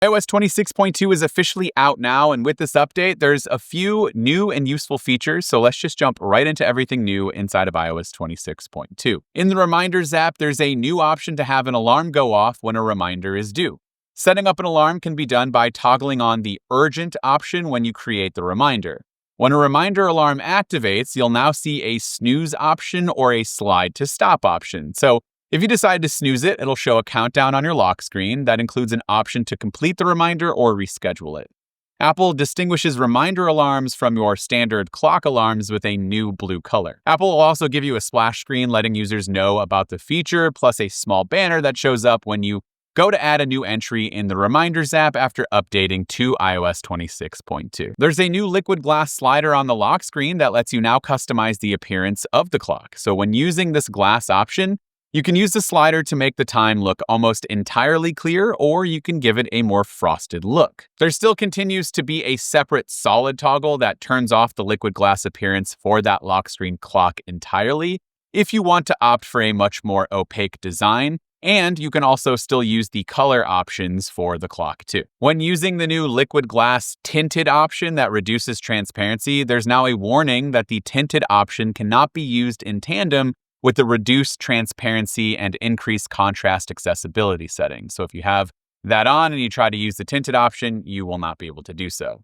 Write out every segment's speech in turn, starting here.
iOS 26.2 is officially out now, and with this update, there's a few new and useful features, so let's just jump right into everything new inside of iOS 26.2. In the Reminders app, there's a new option to have an alarm go off when a reminder is due. Setting up an alarm can be done by toggling on the Urgent option when you create the reminder. When a reminder alarm activates, you'll now see a snooze option or a slide to stop option. So if you decide to snooze it, it'll show a countdown on your lock screen that includes an option to complete the reminder or reschedule it. Apple distinguishes reminder alarms from your standard clock alarms with a new blue color. Apple will also give you a splash screen letting users know about the feature, plus a small banner that shows up when you go to add a new entry in the Reminders app after updating to iOS 26.2. There's a new liquid glass slider on the lock screen that lets you now customize the appearance of the clock. So when using this glass option, you can use the slider to make the time look almost entirely clear, or you can give it a more frosted look. There still continues to be a separate solid toggle that turns off the liquid glass appearance for that lock screen clock entirely if you want to opt for a much more opaque design, and you can also still use the color options for the clock too. When using the new liquid glass tinted option that reduces transparency, there's now a warning that the tinted option cannot be used in tandem with the reduced transparency and increased contrast accessibility settings. So if you have that on and you try to use the tinted option, you will not be able to do so.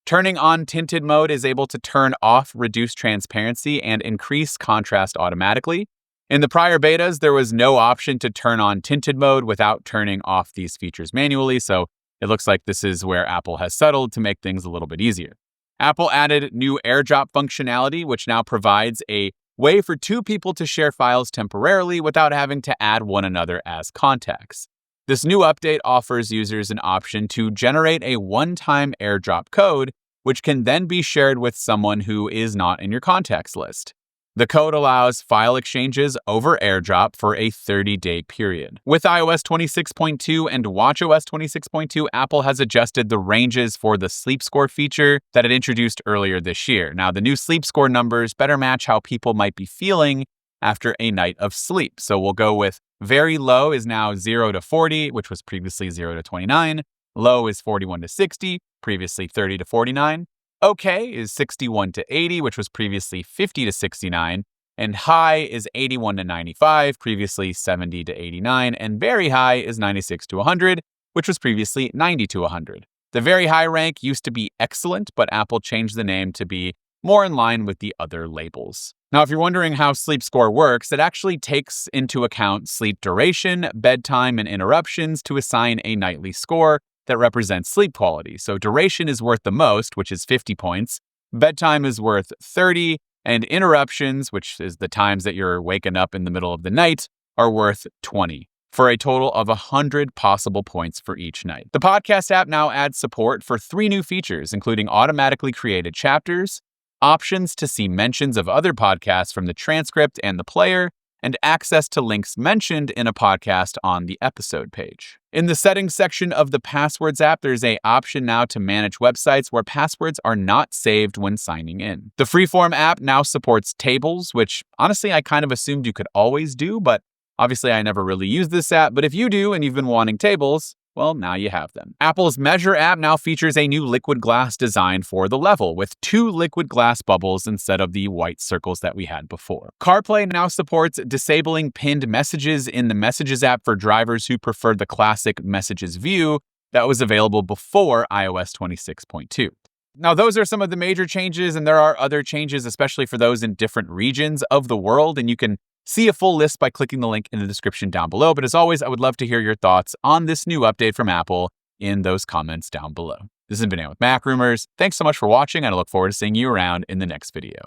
Turning on tinted mode is able to turn off reduced transparency and increase contrast automatically. In the prior betas, there was no option to turn on tinted mode without turning off these features manually, so it looks like this is where Apple has settled to make things a little bit easier. Apple added new AirDrop functionality, which now provides a way for two people to share files temporarily without having to add one another as contacts. This new update offers users an option to generate a one-time AirDrop code, which can then be shared with someone who is not in your contacts list. The code allows file exchanges over AirDrop for a 30-day period. With iOS 26.2 and watchOS 26.2, Apple has adjusted the ranges for the sleep score feature that it introduced earlier this year. Now, the new sleep score numbers better match how people might be feeling after a night of sleep. So we'll go with very low is now 0 to 40, which was previously 0 to 29. Low is 41 to 60, previously 30 to 49. Okay is 61 to 80, which was previously 50 to 69, and high is 81 to 95, previously 70 to 89, and very high is 96 to 100, which was previously 90 to 100. The very high rank used to be excellent, but Apple changed the name to be more in line with the other labels. Now, if you're wondering how Sleep Score works, it actually takes into account sleep duration, bedtime, and interruptions to assign a nightly score that represents sleep quality. So duration is worth the most, which is 50 points. Bedtime is worth 30, and interruptions, which is the times that you're waking up in the middle of the night, are worth 20, for a total of 100 possible points for each night. The podcast app now adds support for 3 new features, including automatically created chapters, options to see mentions of other podcasts from the transcript and the player, and access to links mentioned in a podcast on the episode page. In the settings section of the Passwords app, there's an option now to manage websites where passwords are not saved when signing in. The Freeform app now supports tables, which honestly I kind of assumed you could always do, but obviously I never really used this app. But if you do and you've been wanting tables, well, now you have them. Apple's Measure app now features a new liquid glass design for the level, with 2 liquid glass bubbles instead of the white circles that we had before. CarPlay now supports disabling pinned messages in the Messages app for drivers who prefer the classic Messages view that was available before iOS 26.2. Now, those are some of the major changes, and there are other changes, especially for those in different regions of the world, and you can see a full list by clicking the link in the description down below. But as always, I would love to hear your thoughts on this new update from Apple in those comments down below. This has been with MacRumors. Thanks so much for watching, and I look forward to seeing you around in the next video.